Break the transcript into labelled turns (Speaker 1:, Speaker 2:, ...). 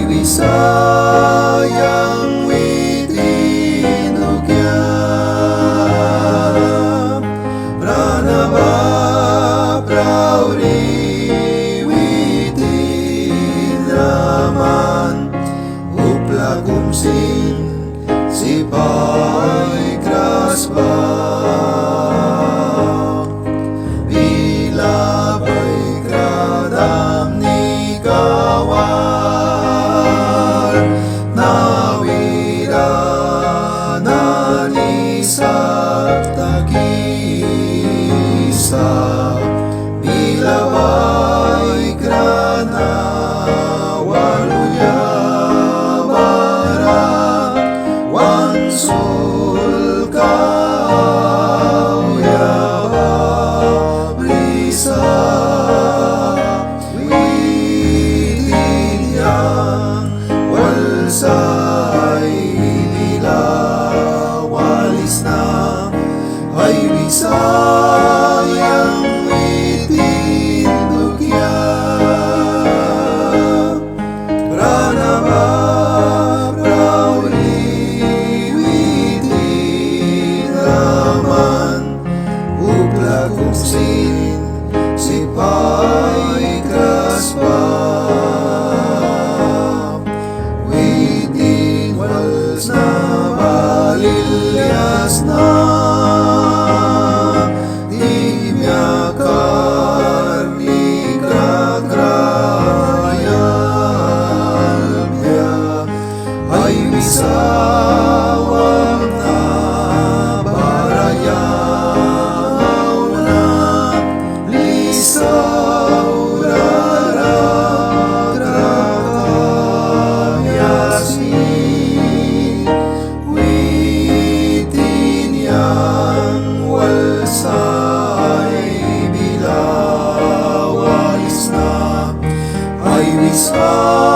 Speaker 1: Bisayang witinugya Pranaba prauri witinraman Upla kumsin sipay krasba Bila bay kradam ni kawal Nawira nalisak tagisa Bila bay krana waluya bara Wansul kau ya brisa Witin yang walsay bila walis na Ay Bisayang witin dugya Pranaba prauri witinraman Upla kumsin sipay krasba Witin wals na balilyas na Timyakar ni kakrayalbya Ay Bisawang na barayaw na Lisaw rarakrayasi Witin yang walsay bila walis na Ay Bisayang